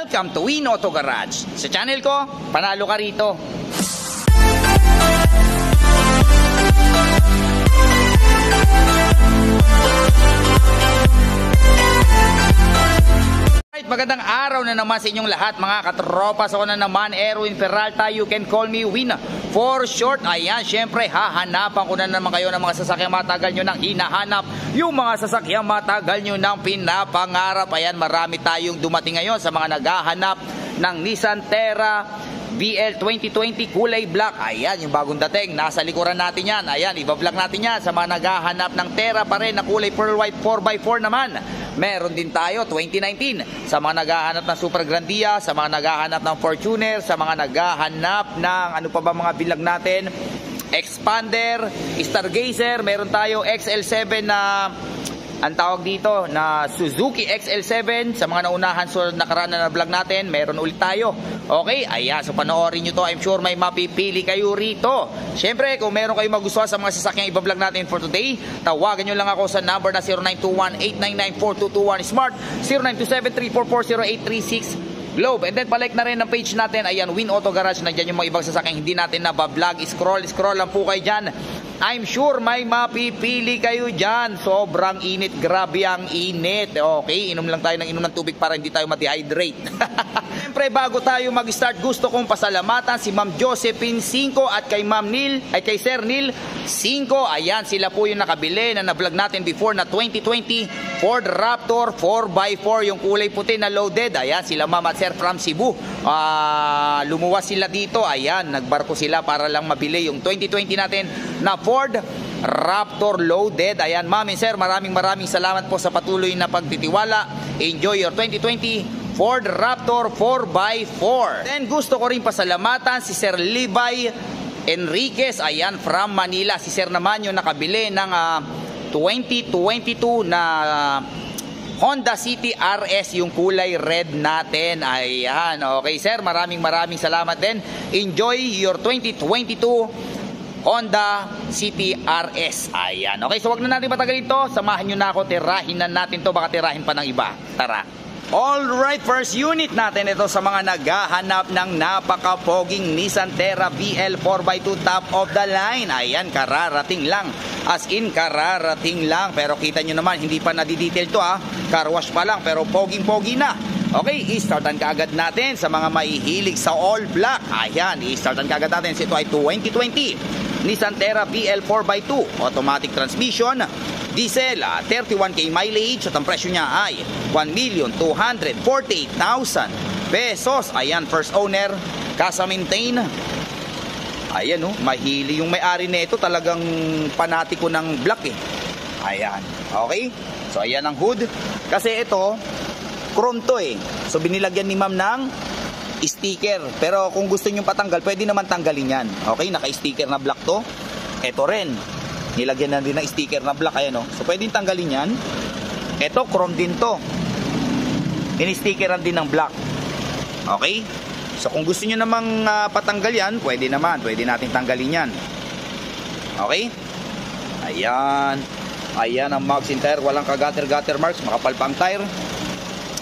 Welcome to Win Auto Garage. Sa channel ko, panalo ka rito. Magandang araw na naman sa inyong lahat mga katropas. Ako na naman, Erwin Peralta. You can call me Win for short. Ayan, syempre hahanapan ko na naman kayo ng mga sasakyang matagal nyo nang hinahanap. Yung mga sasakyang matagal nyo nang pinapangarap. Ayan, marami tayong dumating ngayon sa mga naghahanap ng Nissan Terra VL 2020 kulay black. Ayan, yung bagong dating. Nasa likuran natin yan. Ayan, iba-vlog natin yan sa mga naghahanap ng Terra pa rin na kulay pearl white 4x4 naman. Meron din tayo 2019 sa mga naghahanap ng Super Grandia, sa mga naghahanap ng Fortuner, sa mga naghahanap ng ano pa ba mga bilag natin, Expander, Stargazer. Meron tayo XL7 na ang tawag dito na Suzuki XL7 sa mga naunahan so nakaraan na vlog natin. Meron ulit tayo. Okay, ayan, so panoorin nyo to. I'm sure may mapipili kayo rito. Syempre, kung meron kayo magustuhan sa mga sasakyang iba-vlog natin for today, tawagan nyo lang ako sa number na 0921-899-4221 Smart, 0927-344-0836 Globe. And then palike na rin ang page natin. Ayan, Win Auto Garage. Nandiyan yung mga ibang sasakyang hindi natin nabablog. Scroll lang po kayo dyan. I'm sure may mapipili kayo dyan. Sobrang init. Grabe ang init. Okay, inom lang tayo ng inom ng tubig para hindi tayo ma-dehydrate. Siyempre, bago tayo mag-start, gusto kong pasalamatan si Ma'am Josephine 5 at kay Ma'am Neil, ay kay Sir Neil 5. Ayan, sila po yung nakabili na na-vlog natin before na 2020 Ford Raptor 4x4, yung kulay puti na loaded. Ayan, sila Ma'am at Sir from Cebu. Lumuwas sila dito. Ayan, nagbarko sila para lang mabili yung 2020 natin na Ford Raptor loaded. Ayan, Ma'am and Sir, maraming salamat po sa patuloy na pagtitiwala. Enjoy your 2020 Ford Raptor 4x4. Then gusto ko rin pasalamatan si Sir Levi Enriquez. Ayan, from Manila. Si Sir naman yung nakabili ng 2022 na Honda City RS, yung kulay red natin. Ayan, okay Sir, maraming salamat din. Enjoy your 2022 Honda City RS. Ayan, okay, so wag na natin matagal ito. Samahan nyo na ako, tirahin na natin to. Baka tirahin pa ng iba. Tara. Alright, first unit natin ito sa mga naghahanap ng napaka-poging Nissan Terra VL 4x2 top of the line. Ayan, kararating lang. As in, kararating lang. Pero kita nyo naman, hindi pa nadidetail to ha. Car wash pa lang, pero poging-pogi na. Okay, i-startan kaagad natin sa mga mahihilig sa all black. Ayan, i-startan kaagad natin. Ito ay 2020 Nissan Terra VL 4x2 automatic transmission, diesel, 31k mileage at ang presyo niya ay 1,248,000 pesos. Ayan, first owner, casa maintain. Ayan, oh, mahili yung may-ari nito, talagang panatiko ng black eh. Ayan, okay. So ayan ang hood. Kasi ito chrome to eh. So binilagyan ni ma'am ng sticker. Pero kung gusto nyo patanggal, pwede naman tanggalin yan. Okay, naka-sticker na black to. Ito rin, nilagyan na din ng sticker na black. Ayan, oh. So pwedeng tanggalin yan. Ito, chrome din to. Ini-stickeran din ng black. Okay? So kung gusto nyo namang patanggal yan, pwede naman. Pwede natin tanggalin yan. Okay? Ayan. Ayan ang marks in tire. Walang ka-gutter marks. Makapal pa ang tire.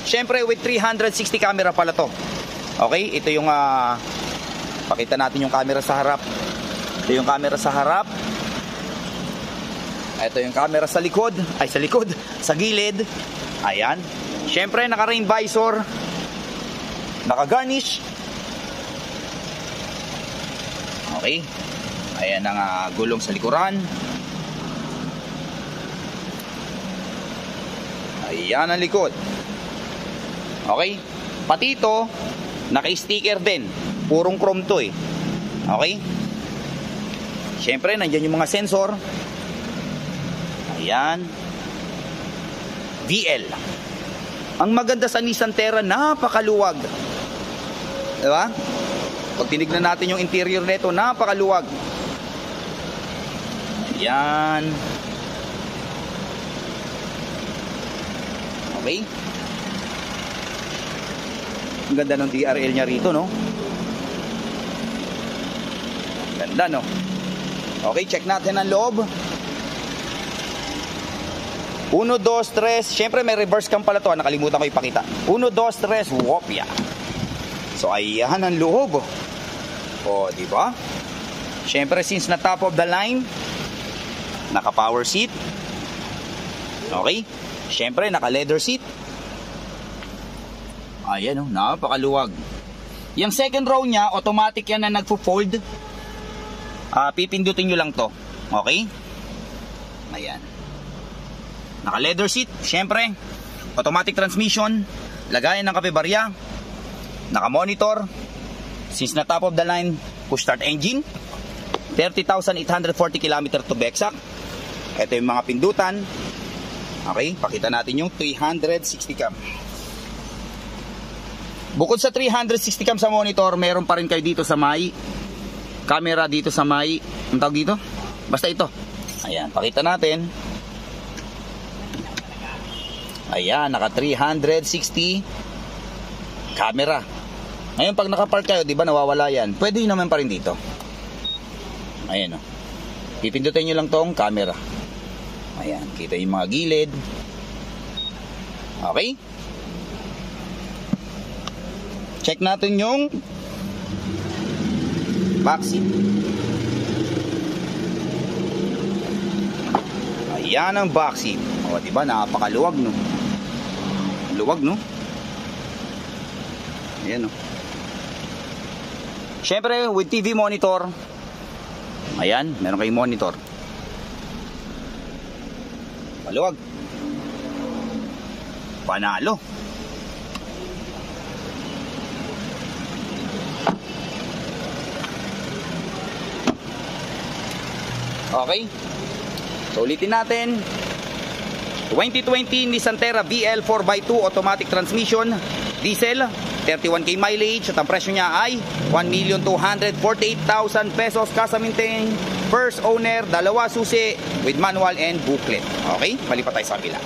Siyempre, with 360 camera pala to. Okay? Ito yung pakita natin yung camera sa harap. Ito yung camera sa harap. Ito yung camera sa likod. Ay, sa likod. Sa gilid. Ayan. Siyempre, naka-rain visor. Naka-garnish. Okay. Ayan ang gulong sa likuran. Ayan ang likod. Okay. Pati ito, naka-sticker din. Purong chrome to eh. Okay. Siyempre, nandyan yung mga sensor. Ayan. VL. Ang maganda sa Nissan Terra, napakaluwag. Diba? Pag tinignan natin yung interior nito, napakaluwag. Ayan. Okay. Ang ganda ng DRL niya rito, no? Ganda, no? Okay, check natin ang loob. 1, 2, 3. Siyempre may reverse cam pala to. Nakalimutan ko ipakita. 1, 2, 3. Wopya. So ayan ang loob. O, di ba? Syempre since na top of the line, naka power seat. Okay? Syempre naka leather seat. Ayan oh, napakaluwag. Yung second row niya, automatic yan na nagfo-fold. Pipindutin nyo lang to. Okay? Ayan. Naka leather seat, syempre. Automatic transmission. Lagayan ng kape-barya. Naka monitor. Since na top of the line, push start engine. 30,840 km to be exact. Ito yung mga pindutan. Okay, pakita natin yung 360 cam. Bukod sa 360 cam sa monitor, meron pa rin kayo dito sa may camera dito sa may, ang tawag dito? Basta ito. Ayan, pakita natin. Ayan, naka 360 camera. Ngayon pag nakapark kayo, di ba nawawala yan? Pwede yun naman pa rin dito. Ayan o. Pipindutin nyo lang tong camera. Ayan, kita yung mga gilid. Okay? Check natin yung back seat. Ayan ang back seat. O, diba? Napakaluwag, no? Luwag, no? Ayan, no? Siyempre, with TV monitor. Ayan, meron kayong monitor. Maluwag. Panalo. Okay. So ulitin natin. 2020 Nissan Terra VL 4x2 automatic transmission, diesel, 31k mileage at ang presyo niya ay 1,248,000 pesos kasaminting first owner, dalawa susi with manual and booklet. Okay, malipat tayo sa kabila.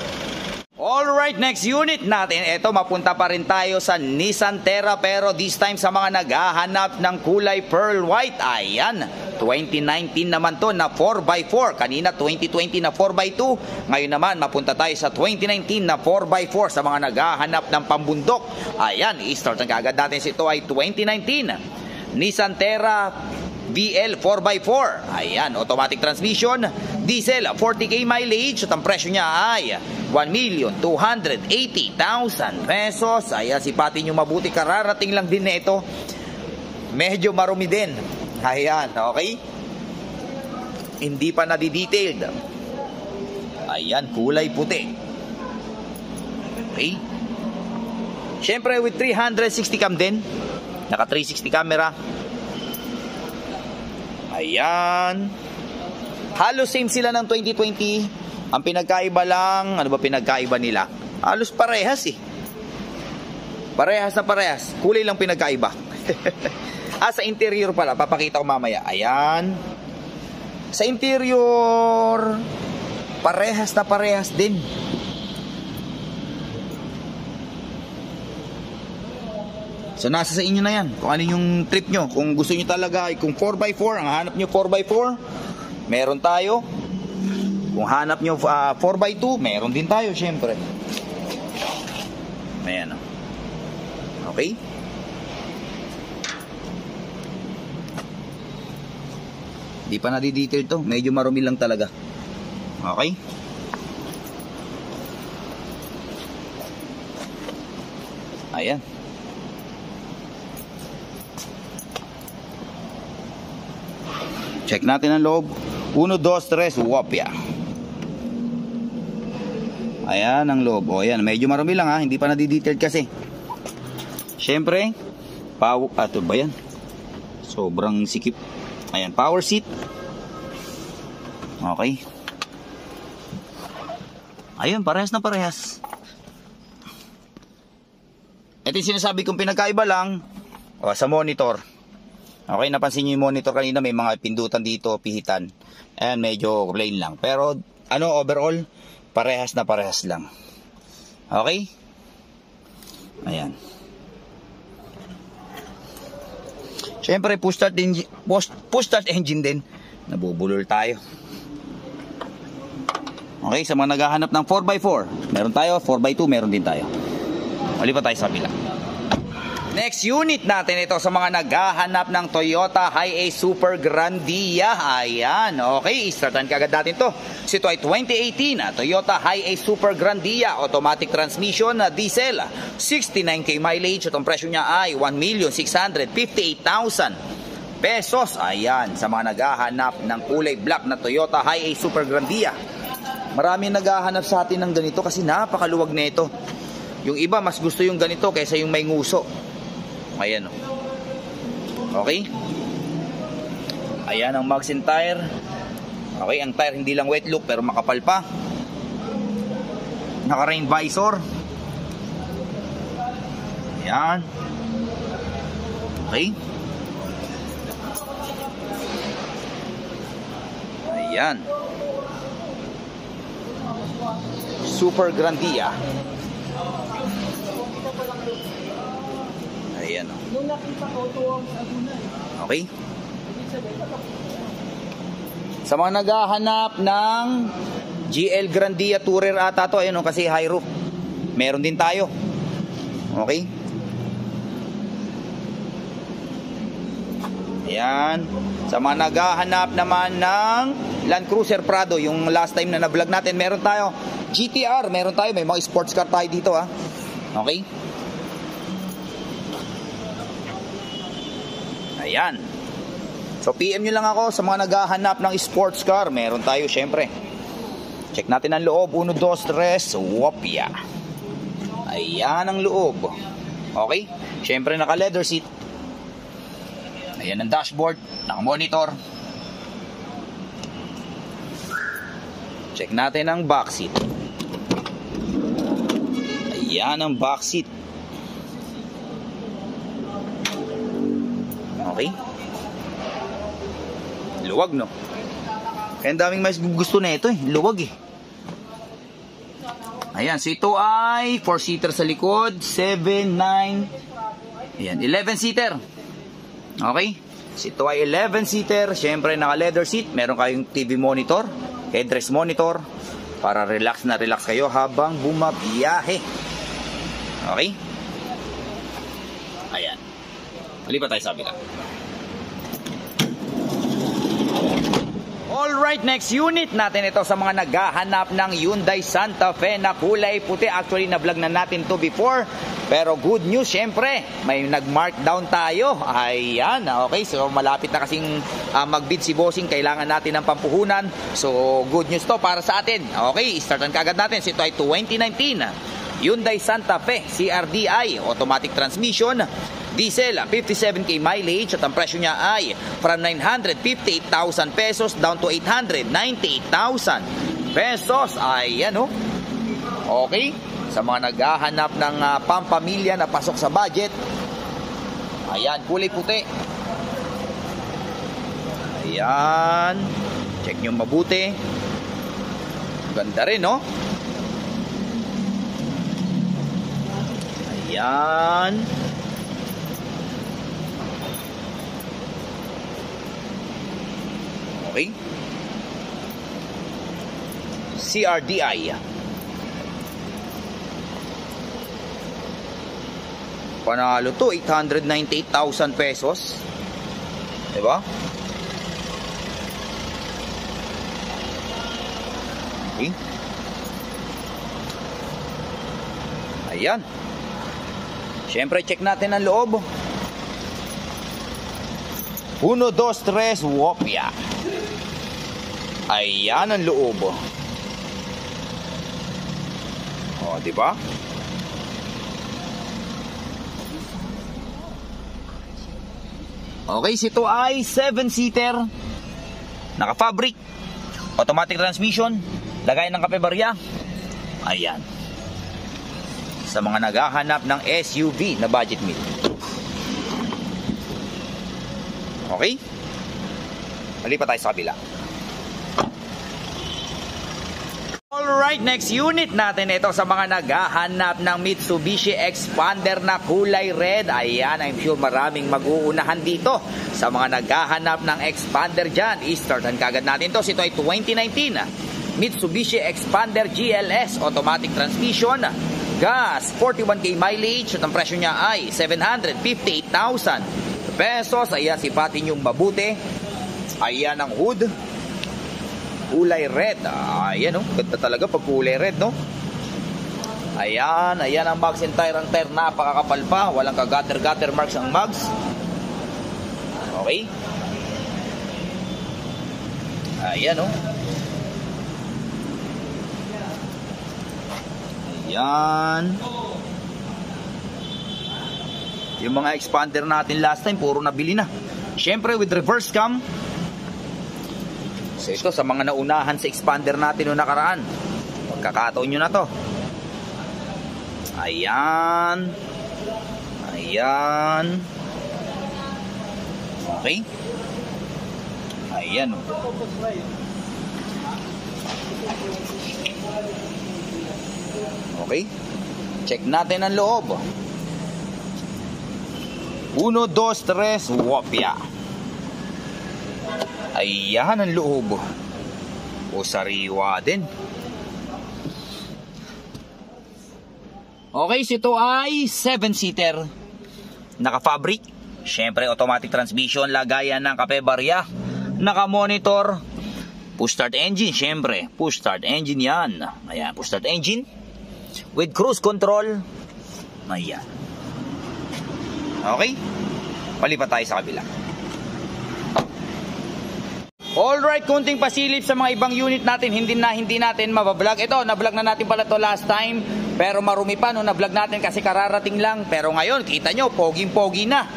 Alright, next unit natin. Ito, mapunta pa rin tayo sa Nissan Terra pero this time sa mga naghahanap ng kulay pearl white. Ayan, 2019 naman to na 4x4. Kanina 2020 na 4x2. Ngayon naman mapunta tayo sa 2019 na 4x4 sa mga naghahanap ng pambundok. Ayan, i-start ang kagad natin. Ito ay 2019 Nissan Terra VL 4x4. Ayan, automatic transmission, diesel, 40k mileage at ang presyo niya ay 1,280,000 pesos. Ayan, sipatin nyo mabuti, kararating lang din na ito. Medyo marumi din. Ayan, okay? Hindi pa nadi-detailed. Ayan, kulay puti. Okay? Siyempre with 360 cam din. Naka 360 camera. Ayan. Halos same sila ng 2020. Ang pinagkaiba lang, ano ba pinagkaiba nila? Halos parehas eh. Parehas na parehas. Kulay lang pinagkaiba. Sa interior pala, papakita ko mamaya. Ayan. Sa interior, parehas na parehas din. So nasa sa inyo na yan kung ano yung trip nyo. Kung gusto nyo talaga ay kung 4x4, ang hanap nyo 4x4, meron tayo. Kung hanap nyo 4x2, meron din tayo syempre. Ayan. Okay. Di pa nadi-detail to, medyo marumi lang talaga. Okay. Ayan. Check natin ang loob. 1, 2, 3, wopya. Ayan ang loob. O ayan, medyo marumi lang ha. Hindi pa nadi-detailed kasi. Siyempre, ito ba yan? Sobrang sikip. Ayan, power seat. Okay. Ayun, parehas na parehas. Ito yung sinasabi kong pinagkaiba lang sa monitor. Okay, napansin nyo yung monitor kanina, may mga pindutan dito, pihitan. Ayan, medyo plain lang. Pero, overall, parehas na parehas lang. Okay? Ayan. Siyempre, push start engine din. Nabubulol tayo. Okay, sa mga naghahanap ng 4x4, meron tayo, 4x2, meron din tayo. Malipat tayo sa kabila. Next unit natin ito sa mga naghahanap ng Toyota Hi-Ace Super Grandia. Ayan, okay, startan kagad natin to. So ito ay 2018 Toyota Hi-Ace Super Grandia, automatic transmission, diesel, 69k mileage. At ang presyo niya ay 1,658,000 pesos. Ayan, sa mga naghahanap ng kulay black na Toyota Hi-Ace Super Grandia. Marami naghahanap sa atin ng ganito kasi napakaluwag nito. Yung iba mas gusto yung ganito kaysa yung may nguso. Ayan o. Okay. Ayan ang mags and tire. Okay, ang tire hindi lang wet look pero makapal pa. Naka-rain visor. Ayan. Okay. Ayan. Super Grandia. Ayan o. Okay. Sa mga naghahanap ng GL Grandia Tourer ata to, ayun o, kasi high roof. Meron din tayo. Okay. Ayan. Sa mga naghahanap naman ng Land Cruiser Prado, yung last time na na-vlog natin, meron tayo GTR, meron tayo, may mga sports car tayo dito ha. Okay. Ayan. So PM nyo lang ako sa mga naghahanap ng sports car. Meron tayo syempre. Check natin ang loob. 1, 2, 3, wopya. Ayan ang loob. Okay. Syempre naka leather seat. Ayan ang dashboard. Naka monitor. Check natin ang back seat. Ayan ang back seat. Okay. Luwag, no? Kaya daming mas gusto na ito eh. Luwag eh. Ayan. So ito ay 4-seater sa likod. 7, 9. Ayan. 11-seater. Okay. So ito ay 11-seater. Siyempre naka leather seat. Meron kayong TV monitor. Headrest monitor. Para relax na relax kayo habang bumabiyahe. Okay. Ayan. Lipat tayo sa kabila. Alright, next unit natin ito sa mga naghahanap ng Hyundai Santa Fe na kulay puti. Actually, na-vlog na natin to before. Pero good news, syempre, may nag-markdown tayo. Ayan, okay. So, malapit na kasing mag-bid si Bossing. Kailangan natin ng pampuhunan. So, good news to para sa atin. Okay, startan kagad natin. So, ito ay 2019 Hyundai Santa Fe CRDI, automatic transmission, diesel, 57k mileage. At ang presyo niya ay from 958,000 pesos down to 898,000 pesos. Ayan o. Okay. Sa mga naghahanap ng pampamilya na pasok sa budget. Ayan, kulay puti. Ayan. Check nyo mabuti. Ganda rin, no? Ayan. Okay. CRDI. Panalo to, 898,000 pesos. Diba? Okay. Ayan. Siyempre, check natin ang loob. 1, 2, 3, wopya. Ayan ang loob. O, diba? Okay, ito ay 7-seater. Naka-fabric. Automatic transmission. Lagay ng kape barya. Ayan. Sa mga naghahanap ng SUV na budget meal. Okay? Malipat tayo sa kabila. Alright, next unit natin ito sa mga naghahanap ng Mitsubishi Expander na kulay red. Ayan, I'm sure maraming mag-uunahan dito. Sa mga naghahanap ng Expander dyan, i-startan kagad natin to. Ito ay 2019 Mitsubishi Expander GLS, automatic transmission, gas, 41k mileage at ang presyo niya ay 758,000 pesos. Ayan, sipatin yung mabuti. Ayan ang hood, kulay red. Ayan, oh, ganda talaga pag kulay red, no? Ayan, ayan ang mugs and tire. Ang tire napakakapal pa, walang ka-gutter marks ang mugs. Okay. Ayan, oh. Ayan. Yung mga expander natin last time, puro nabili na. Siyempre with reverse cam. So ito sa mga naunahan sa expander natin noong nakaraan, magkakataon nyo na to. Ayan. Ayan. Okay. Ayan, oh. Okay. Check natin ang loob. 1, 2, 3, wopya. Ayan ang loob. O sariwa din. Okay, so ito ay 7-seater. Naka-fabric. Siyempre, automatic transmission, lagayan ng kape barya. Naka-monitor. Push start engine, siyempre. Push start engine yan. Ayan, push start engine. With cruise control. Ayan. Okay. Palipat tayo sa kabila. Alright, kunting pasilip sa mga ibang unit natin. Hindi natin mabablog. Ito, nablog na natin pala to last time. Pero marumi pa nung nablog natin kasi kararating lang. Pero ngayon, kita nyo, poging-pogi na.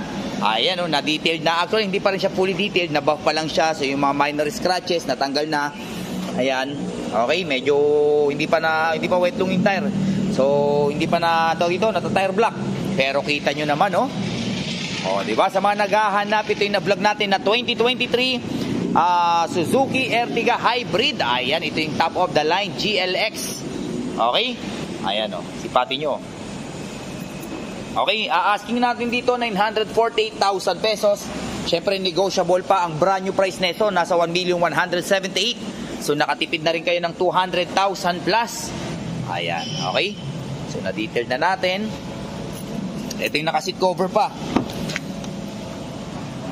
Ayan, oh, na-detailed na. Actually, hindi pa rin siya fully detailed. Nabuff pa lang siya. So, yung mga minor scratches, natanggal na. Ayan. Okay, medyo hindi pa wet lung yung tire. So, hindi pa na ito, nata-tire block. Pero kita nyo naman, oh. Oh, di ba? Sa mga naghahanap, ito yung na-vlog natin na 2023 Suzuki Ertiga Hybrid. Ayan, ito yung top of the line GLX. Okay? Ayan, oh. Sipatin nyo. Okay, asking natin dito 948,000 pesos. Siyempre, negotiable pa. Ang brand new price nito nasa 1,178,000. So, nakatipid na rin kayo ng 200,000 plus. Ayan, okay? So, na-detailed na natin. Ito yung naka-seat cover pa.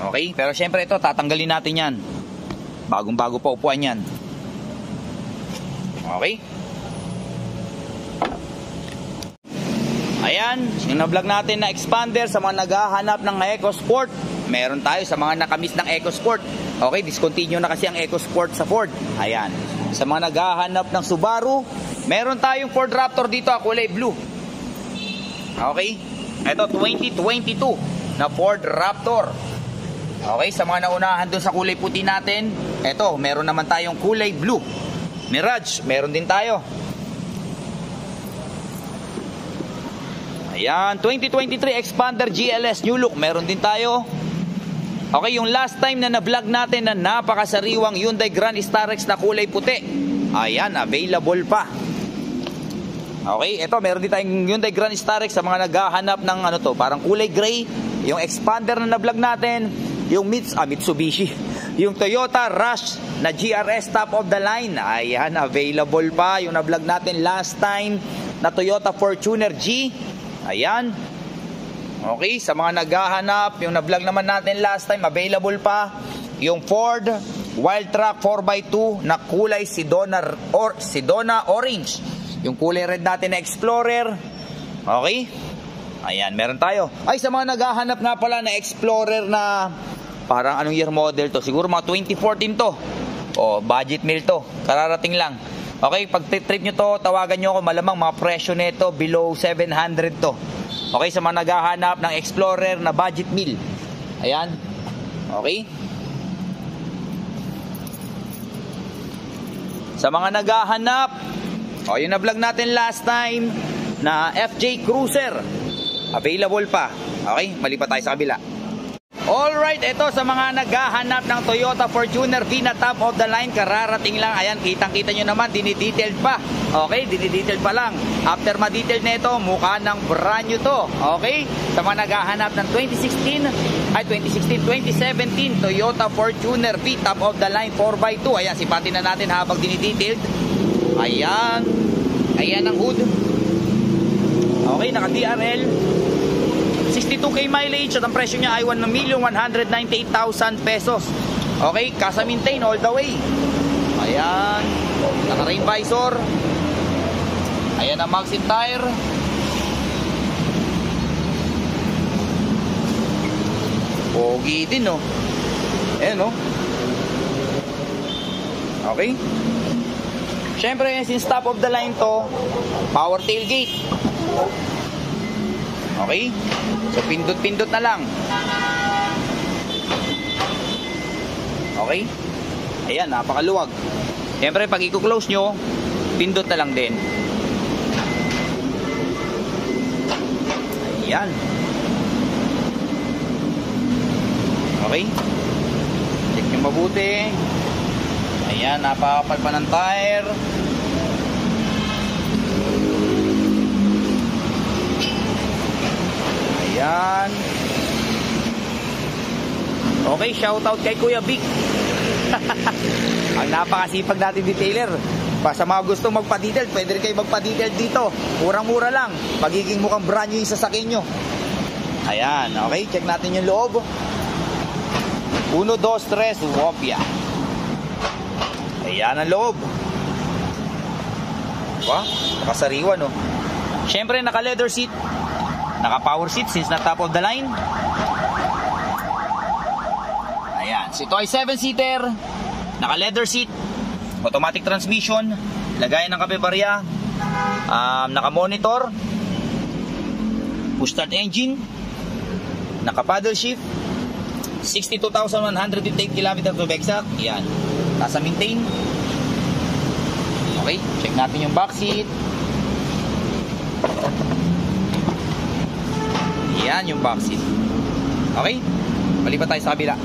Okay, pero syempre ito, tatanggalin natin yan. Bagong-bago pa upuan yan. Okay. Ayan, yung na-vlog natin na expander sa mga naghahanap ng EcoSport. Meron tayo sa mga nakamiss ng EcoSport. Okay, discontinue na kasi ang EcoSport sa Ford. Ayan. Sa mga naghahanap ng Subaru, meron tayong Ford Raptor dito, kulay blue. Okay. Ito, 2022 na Ford Raptor. Okay, sa mga naunahan doon sa kulay puti natin, eto, meron naman tayong kulay blue. Mirage, meron din tayo. Ayan, 2023 Expander GLS New Look, meron din tayo. Okay, yung last time na na-vlog natin na napakasariwang Hyundai Grand Starex na kulay puti. Ayan, available pa. Okay, ito, meron din tayong Hyundai Grand Starex sa mga naghahanap ng ano to, parang kulay gray. Yung Expander na na-vlog natin, yung Mitsubishi, yung Toyota Rush na GRS top of the line. Ayan, available pa. Yung na-vlog natin last time na Toyota Fortuner G. Ayan. Okay, sa mga naghahanap, yung na-vlog naman natin last time, available pa yung Ford Wildtrak 4x2 na kulay Sedona Orange. Yung kulay red natin na Explorer. Okay. Ayan, meron tayo. Ay, sa mga naghahanap nga pala na Explorer na parang anong year model to? Siguro mga 2014 to. O, budget meal to. Kararating lang. Okay, pag trip nyo to, tawagan nyo ako. Malamang mga presyo nito below 700 to. Okay, sa mga naghahanap ng Explorer na budget meal. Ayan. Okay. Sa mga naghahanap, o, yung na-vlog natin last time na FJ Cruiser. Available pa. Okay, malipat tayo sa kabila. Alright, ito sa mga naghahanap ng Toyota Fortuner V na top of the line, kararating lang. Ayan, kitang-kita nyo naman, dinidetailed pa. Okay, dinidetailed pa lang. After ma-detailed na ito, mukha ng brand new to. Okay, sa mga naghahanap ng 2017 Toyota Fortuner V top of the line 4x2. Ayan, sipatin na natin habang dinidetailed. Ayan, ayan ang hood. Okay, naka DRL. 62k mileage at ang presyo niya ay 1,198,000 pesos. Okay, kasa maintain all the way. Ayan, naka rain visor. Ayan ang Max tire. Pogi din, no? Ayan, no? Okay. Siyempre, since top of the line to, power tailgate. Okay? So, pindot-pindot na lang. Okay? Ayan, napakaluwag. Siyempre, pag i-close nyo, pindot na lang din. Ayan. Okay? Check nyo mabuti. Ayan, napakapal pa ng tire. Ayan. Okay, shoutout kay Kuya Vic. Ang napakasipag natin detailer. Sa mga gusto magpa-detail, pwede rin kayo magpa-detail dito. Murang-mura lang. Magiging mukhang brand new yung sasakyan nyo. Ayan, okay, check natin yung loob. 1, 2, 3, wopya. Ayan ang loob. Diba? Nakasariwa, no? Siyempre, naka-leather seat. Naka-power seat since na top of the line. Ayan. So, ito ay 7-seater. Naka-leather seat. Automatic transmission. Lagayan ng kape-barya. Naka-monitor. Push start engine. Naka-paddle shift. 62,108 km to be exact. Ayan. Nasa maintain. Okay. Check natin yung back seat. Ayan yung back seat. Okay. Malipat tayo sa kabila.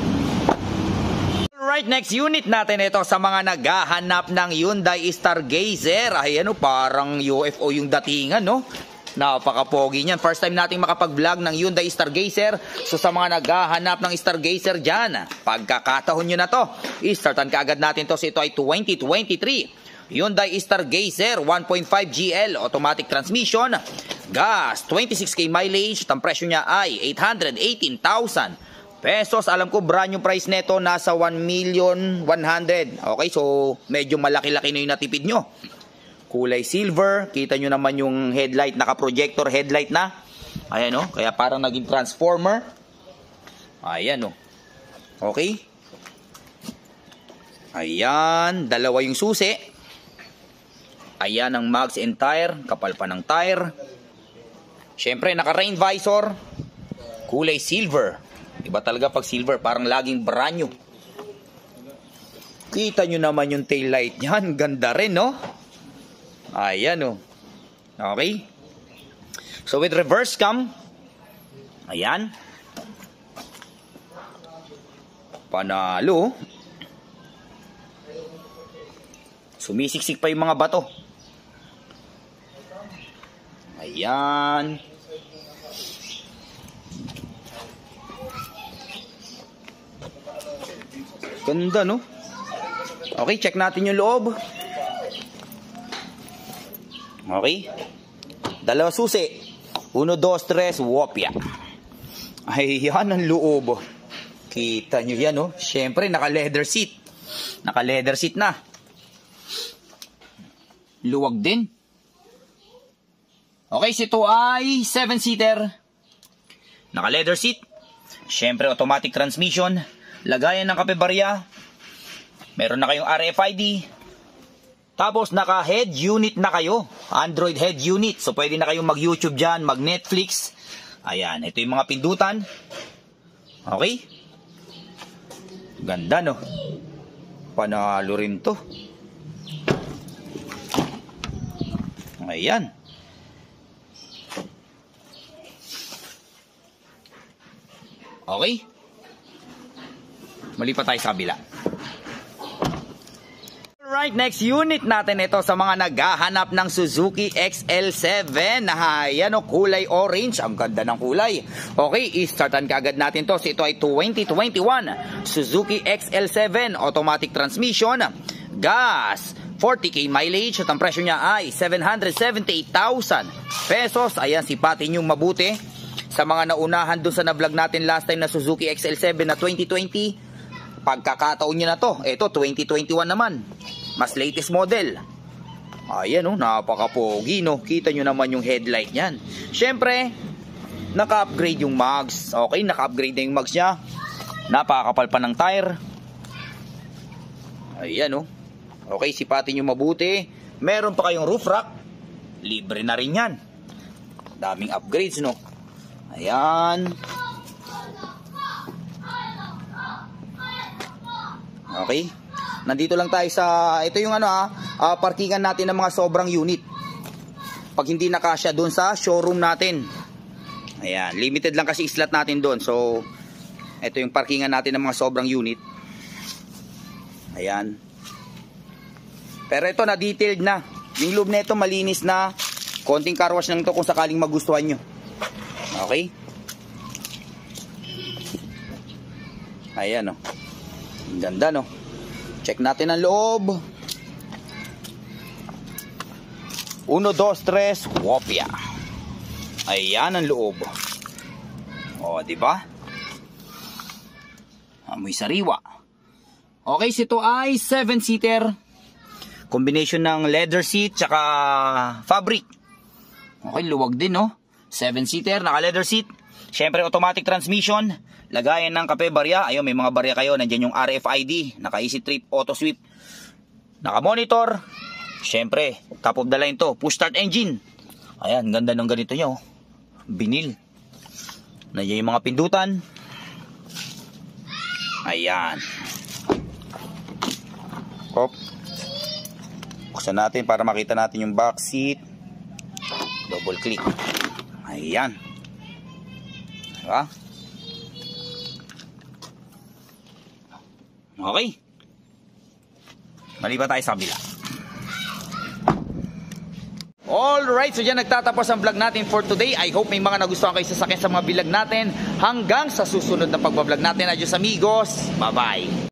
Alright, next unit natin ito sa mga naghahanap ng Hyundai Stargazer. Ayan o, parang UFO yung datingan, no? Napaka-pogi niyan. First time nating makapag-vlog ng Hyundai Stargazer. So sa mga naghahanap ng Stargazer dyan, pagkakataon nyo na to. I-startan kaagad natin to. So ito ay 2023 Hyundai Stargazer 1.5 GL automatic transmission. Gas, 26k mileage. Ang presyo niya ay 818,000 pesos. Alam ko brand yung price neto nasa 1,100,000. Okay, so medyo malaki-laki na yung natipid nyo. Kulay silver. Kita nyo naman yung headlight, naka-projector headlight na. Ayan o, kaya parang naging transformer. Ayan o. Okay. Ayan, dalawa yung susi. Ayan ang mags and tire. Kapal pa ng tire. Siyempre, naka-rain visor. Kulay silver. Iba talaga pag silver, parang laging brand new. Kita nyo naman yung tail light niyan. Ganda rin, no? Ayan, oh. Okay. So, with reverse cam. Ayan. Panalo. Sumisiksik pa yung mga bato. Ayan. Ganda, no? Okay, check natin yung loob. Okay. Dalawa susi. 1, 2, 3, wopya. Ayan ang loob. Kita nyo yan, no? Siyempre, naka-leather seat. Naka-leather seat na. Luwag din. Okay, so ito ay 7-seater. Naka-leather seat. Siyempre, automatic transmission. Lagayan ng kape-barya. Meron na kayong RFID. Tapos, naka-head unit na kayo. Android head unit. So, pwede na kayong mag-YouTube dyan, mag-Netflix. Ayan, ito yung mga pindutan. Okay? Ganda, no? Panalo rin to. Ayan. Okay? Malipat tayo sa kabila. Alright, next unit natin ito sa mga naghahanap ng Suzuki XL7 na ayan o, kulay orange. Ang ganda ng kulay. Okay, i-startan kaagad natin to. So, ito ay 2021 Suzuki XL7 automatic transmission. Gas, 40k mileage at ang presyo niya ay 778,000 pesos. Ayan, sipatin yung mabuti. Sa mga naunahan dun sa na-vlog natin last time na Suzuki XL7 na 2020, pagkakataon niya na to. Ito, 2021 naman. Mas latest model. Ayan, oh, napaka-pogi, no? Kita nyo naman yung headlight niyan. Siyempre, naka-upgrade yung mags. Okay, naka-upgrade na yung mags niya. Napakakapal pa ng tire. Ayan, oh. Okay, sipatin nyo mabuti. Meron pa kayong roof rack. Libre na rin yan. Daming upgrades, no? Ayan. Okay. Nandito lang tayo sa, ito yung parkingan natin ng mga sobrang unit. Pag hindi nakasya doon sa showroom natin. Ayan, limited lang kasi slot natin doon. So, ito yung parkingan natin ng mga sobrang unit. Ayan. Pero ito na detailed na. Yung loob na ito malinis na. Konting car wash lang ito kung sakaling magustuhan nyo. Okay. Ayan, oh. Ang ganda, no? Check natin ang loob. 1, 2, 3, wopya. Ayan ang loob. O, diba? Amoy sariwa. Okay, ito ay 7-seater. Combination ng leather seat tsaka fabric. Okay, luwag din, no? 7-seater, naka-leather seat. Siyempre, automatic transmission. Lagayan ng kape barya. Ayun, may mga barya kayo. Nandiyan yung RFID. Naka-easy trip, auto sweep. Naka-monitor. Siyempre, top of the line to. Push start engine. Ayan, ganda ng ganito nyo. Binil. Nandiyan yung mga pindutan. Ayan. Hop. Buksan natin para makita natin yung back seat. Double click. Ayan. Diba? Okay. Mali ba tayo sa kabila? Alright, so dyan nagtatapos ang vlog natin for today. I hope may mga nagustuhan kayo sasakyan sa mga vlog natin. Hanggang sa susunod na pagbablog natin. Adios amigos. Bye-bye.